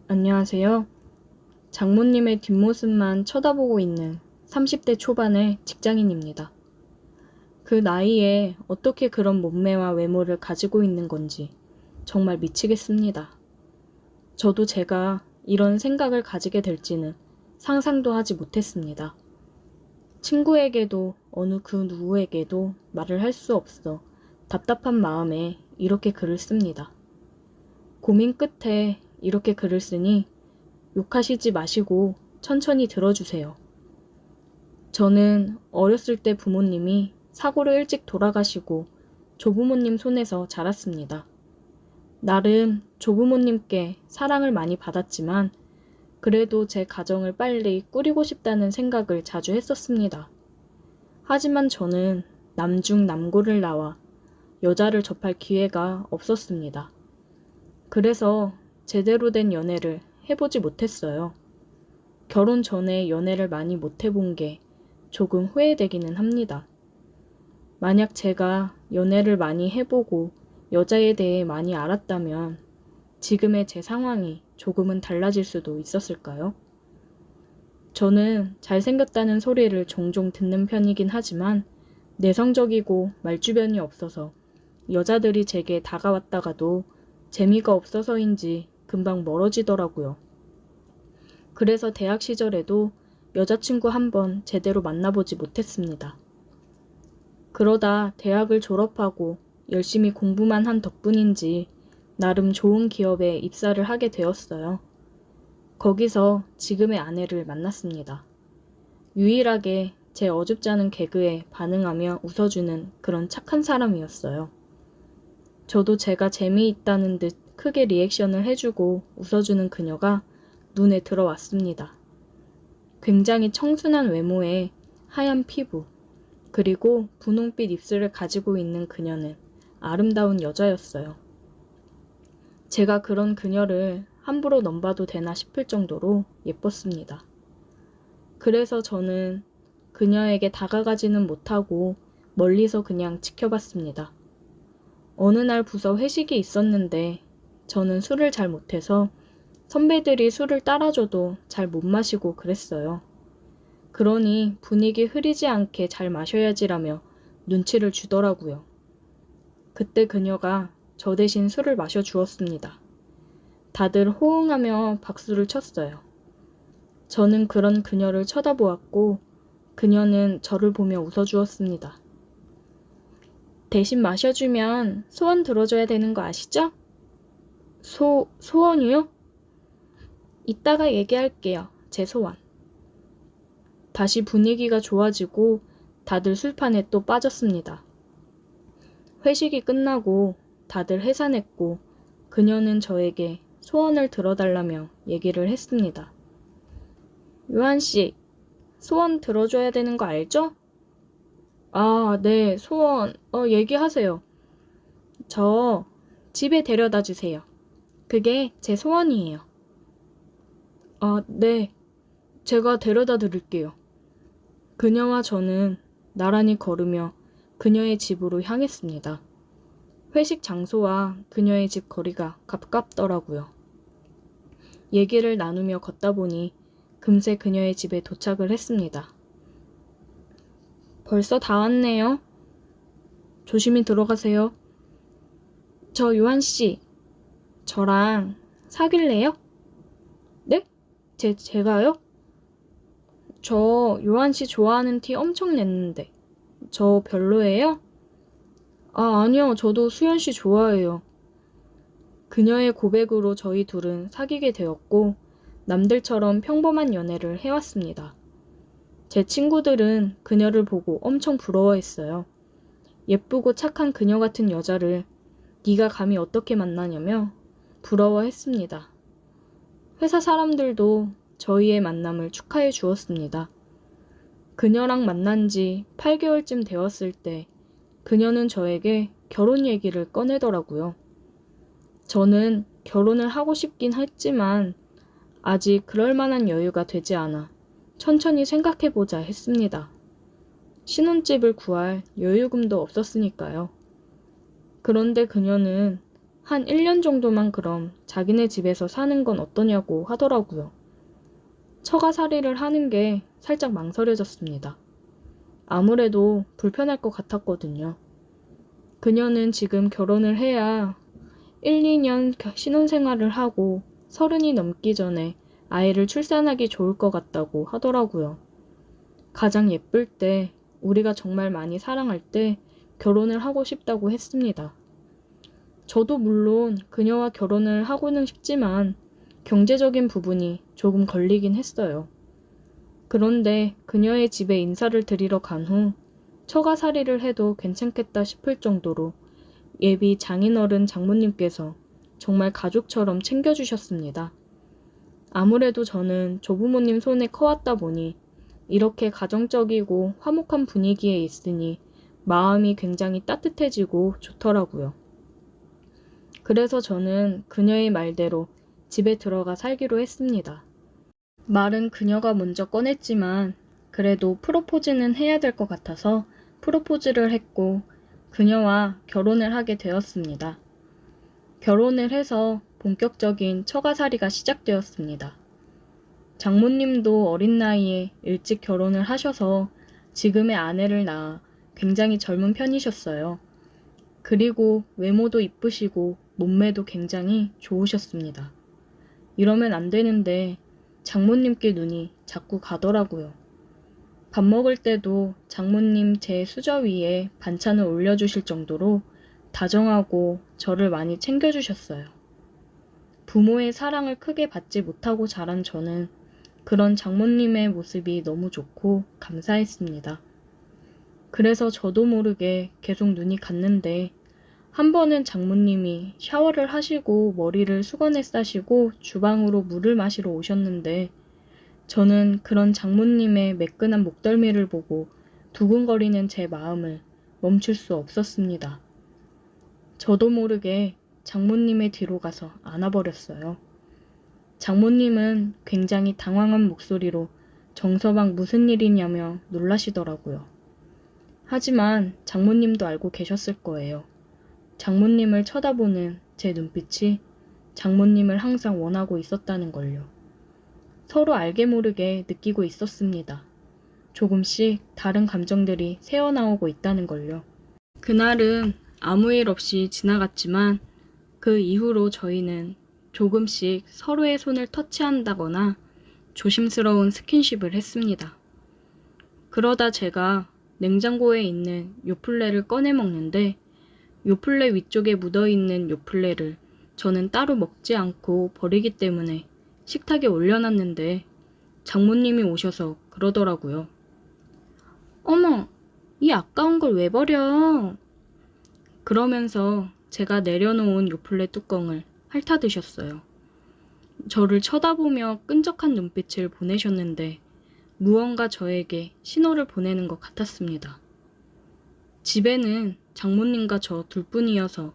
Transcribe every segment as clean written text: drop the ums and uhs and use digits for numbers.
안녕하세요. 장모님의 뒷모습만 쳐다보고 있는 30대 초반의 직장인입니다. 그 나이에 어떻게 그런 몸매와 외모를 가지고 있는 건지 정말 미치겠습니다. 저도 제가 이런 생각을 가지게 될지는 상상도 하지 못했습니다. 친구에게도 어느 그 누구에게도 말을 할 수 없어 답답한 마음에 이렇게 글을 씁니다. 고민 끝에 이렇게 글을 쓰니 욕하시지 마시고 천천히 들어주세요. 저는 어렸을 때 부모님이 사고로 일찍 돌아가시고 조부모님 손에서 자랐습니다. 나름 조부모님께 사랑을 많이 받았지만 그래도 제 가정을 빨리 꾸리고 싶다는 생각을 자주 했었습니다. 하지만 저는 남중 남고를 나와 여자를 접할 기회가 없었습니다. 그래서 제대로 된 연애를 해보지 못했어요. 결혼 전에 연애를 많이 못 해본 게 조금 후회되기는 합니다. 만약 제가 연애를 많이 해보고 여자에 대해 많이 알았다면 지금의 제 상황이 조금은 달라질 수도 있었을까요? 저는 잘생겼다는 소리를 종종 듣는 편이긴 하지만 내성적이고 말주변이 없어서 여자들이 제게 다가왔다가도 재미가 없어서인지 금방 멀어지더라고요. 그래서 대학 시절에도 여자친구 한 번 제대로 만나보지 못했습니다. 그러다 대학을 졸업하고 열심히 공부만 한 덕분인지 나름 좋은 기업에 입사를 하게 되었어요. 거기서 지금의 아내를 만났습니다. 유일하게 제 어줍지 않은 개그에 반응하며 웃어주는 그런 착한 사람이었어요. 저도 제가 재미있다는 듯 크게 리액션을 해주고 웃어주는 그녀가 눈에 들어왔습니다. 굉장히 청순한 외모에 하얀 피부, 그리고 분홍빛 입술을 가지고 있는 그녀는 아름다운 여자였어요. 제가 그런 그녀를 함부로 넘봐도 되나 싶을 정도로 예뻤습니다. 그래서 저는 그녀에게 다가가지는 못하고 멀리서 그냥 지켜봤습니다. 어느 날 부서 회식이 있었는데 저는 술을 잘 못해서 선배들이 술을 따라줘도 잘 못 마시고 그랬어요. 그러니 분위기 흐리지 않게 잘 마셔야지라며 눈치를 주더라고요. 그때 그녀가 저 대신 술을 마셔주었습니다. 다들 호응하며 박수를 쳤어요. 저는 그런 그녀를 쳐다보았고 그녀는 저를 보며 웃어주었습니다. 대신 마셔주면 소원 들어줘야 되는 거 아시죠? 소원이요? 이따가 얘기할게요. 제 소원. 다시 분위기가 좋아지고 다들 술판에 또 빠졌습니다. 회식이 끝나고 다들 해산했고 그녀는 저에게 소원을 들어달라며 얘기를 했습니다. 요한씨, 소원 들어줘야 되는 거 알죠? 아, 네, 소원, 얘기하세요. 저 집에 데려다 주세요. 그게 제 소원이에요. 아, 네, 제가 데려다 드릴게요. 그녀와 저는 나란히 걸으며 그녀의 집으로 향했습니다. 회식 장소와 그녀의 집 거리가 가깝더라고요. 얘기를 나누며 걷다 보니 금세 그녀의 집에 도착을 했습니다. 벌써 다 왔네요. 조심히 들어가세요. 저 요한씨, 저랑 사귈래요? 네? 제가요? 저 요한씨 좋아하는 티 엄청 냈는데. 저 별로예요? 아, 아니요. 저도 수연씨 좋아해요. 그녀의 고백으로 저희 둘은 사귀게 되었고 남들처럼 평범한 연애를 해왔습니다. 제 친구들은 그녀를 보고 엄청 부러워했어요. 예쁘고 착한 그녀 같은 여자를 네가 감히 어떻게 만나냐며 부러워했습니다. 회사 사람들도 저희의 만남을 축하해 주었습니다. 그녀랑 만난 지 8개월쯤 되었을 때 그녀는 저에게 결혼 얘기를 꺼내더라고요. 저는 결혼을 하고 싶긴 했지만 아직 그럴 만한 여유가 되지 않아 천천히 생각해보자 했습니다. 신혼집을 구할 여유금도 없었으니까요. 그런데 그녀는 한 1년 정도만 그럼 자기네 집에서 사는 건 어떠냐고 하더라고요. 처가살이를 하는 게 살짝 망설여졌습니다. 아무래도 불편할 것 같았거든요. 그녀는 지금 결혼을 해야 1, 2년 신혼생활을 하고 30이 넘기 전에 아이를 출산하기 좋을 것 같다고 하더라고요. 가장 예쁠 때, 우리가 정말 많이 사랑할 때 결혼을 하고 싶다고 했습니다. 저도 물론 그녀와 결혼을 하고는 싶지만 경제적인 부분이 조금 걸리긴 했어요. 그런데 그녀의 집에 인사를 드리러 간 후 처가살이를 해도 괜찮겠다 싶을 정도로 예비 장인어른 장모님께서 정말 가족처럼 챙겨주셨습니다. 아무래도 저는 조부모님 손에 커왔다 보니 이렇게 가정적이고 화목한 분위기에 있으니 마음이 굉장히 따뜻해지고 좋더라고요. 그래서 저는 그녀의 말대로 집에 들어가 살기로 했습니다. 말은 그녀가 먼저 꺼냈지만 그래도 프로포즈는 해야 될 것 같아서 프로포즈를 했고 그녀와 결혼을 하게 되었습니다. 결혼을 해서 본격적인 처가살이가 시작되었습니다. 장모님도 어린 나이에 일찍 결혼을 하셔서 지금의 아내를 낳아 굉장히 젊은 편이셨어요. 그리고 외모도 이쁘시고 몸매도 굉장히 좋으셨습니다. 이러면 안 되는데 장모님께 눈이 자꾸 가더라고요. 밥 먹을 때도 장모님 제 수저 위에 반찬을 올려주실 정도로 다정하고 저를 많이 챙겨주셨어요. 부모의 사랑을 크게 받지 못하고 자란 저는 그런 장모님의 모습이 너무 좋고 감사했습니다. 그래서 저도 모르게 계속 눈이 갔는데 한 번은 장모님이 샤워를 하시고 머리를 수건에 싸시고 주방으로 물을 마시러 오셨는데 저는 그런 장모님의 매끈한 목덜미를 보고 두근거리는 제 마음을 멈출 수 없었습니다. 저도 모르게 장모님의 뒤로 가서 안아버렸어요. 장모님은 굉장히 당황한 목소리로 정서방 무슨 일이냐며 놀라시더라고요. 하지만 장모님도 알고 계셨을 거예요. 장모님을 쳐다보는 제 눈빛이 장모님을 항상 원하고 있었다는 걸요. 서로 알게 모르게 느끼고 있었습니다. 조금씩 다른 감정들이 새어나오고 있다는 걸요. 그날은 아무 일 없이 지나갔지만 그 이후로 저희는 조금씩 서로의 손을 터치한다거나 조심스러운 스킨십을 했습니다. 그러다 제가 냉장고에 있는 요플레를 꺼내 먹는데 요플레 위쪽에 묻어있는 요플레를 저는 따로 먹지 않고 버리기 때문에 식탁에 올려놨는데 장모님이 오셔서 그러더라고요. 어머, 이 아까운 걸 왜 버려? 그러면서 제가 내려놓은 요플레 뚜껑을 핥아드셨어요. 저를 쳐다보며 끈적한 눈빛을 보내셨는데 무언가 저에게 신호를 보내는 것 같았습니다. 집에는 장모님과 저 둘뿐이어서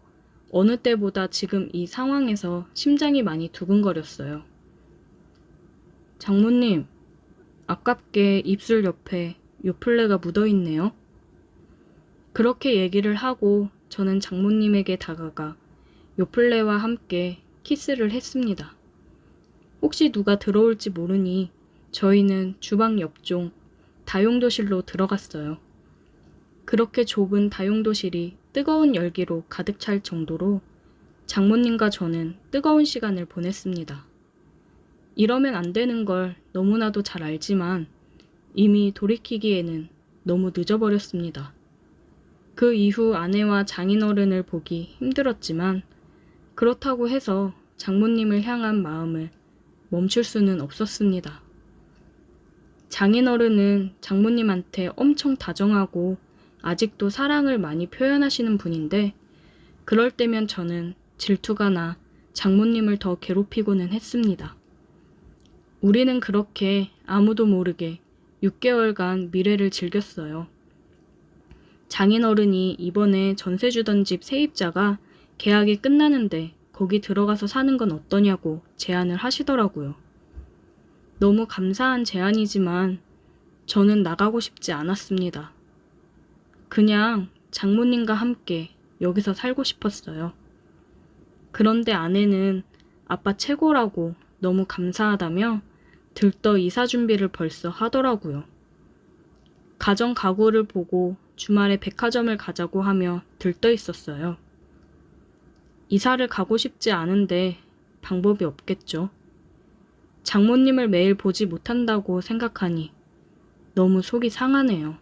어느 때보다 지금 이 상황에서 심장이 많이 두근거렸어요. 장모님, 아깝게 입술 옆에 요플레가 묻어있네요. 그렇게 얘기를 하고 저는 장모님에게 다가가 요플레와 함께 키스를 했습니다. 혹시 누가 들어올지 모르니 저희는 주방 옆종 다용도실로 들어갔어요. 그렇게 좁은 다용도실이 뜨거운 열기로 가득 찰 정도로 장모님과 저는 뜨거운 시간을 보냈습니다. 이러면 안 되는 걸 너무나도 잘 알지만 이미 돌이키기에는 너무 늦어버렸습니다. 그 이후 아내와 장인어른을 보기 힘들었지만 그렇다고 해서 장모님을 향한 마음을 멈출 수는 없었습니다. 장인어른은 장모님한테 엄청 다정하고 아직도 사랑을 많이 표현하시는 분인데 그럴 때면 저는 질투가 나 장모님을 더 괴롭히고는 했습니다. 우리는 그렇게 아무도 모르게 6개월간 미래를 즐겼어요. 장인어른이 이번에 전세 주던 집 세입자가 계약이 끝나는데 거기 들어가서 사는 건 어떠냐고 제안을 하시더라고요. 너무 감사한 제안이지만 저는 나가고 싶지 않았습니다. 그냥 장모님과 함께 여기서 살고 싶었어요. 그런데 아내는 아빠 최고라고 너무 감사하다며 들떠 이사 준비를 벌써 하더라고요. 가정 가구를 보고 주말에 백화점을 가자고 하며 들떠 있었어요. 이사를 가고 싶지 않은데 방법이 없겠죠. 장모님을 매일 보지 못한다고 생각하니 너무 속이 상하네요.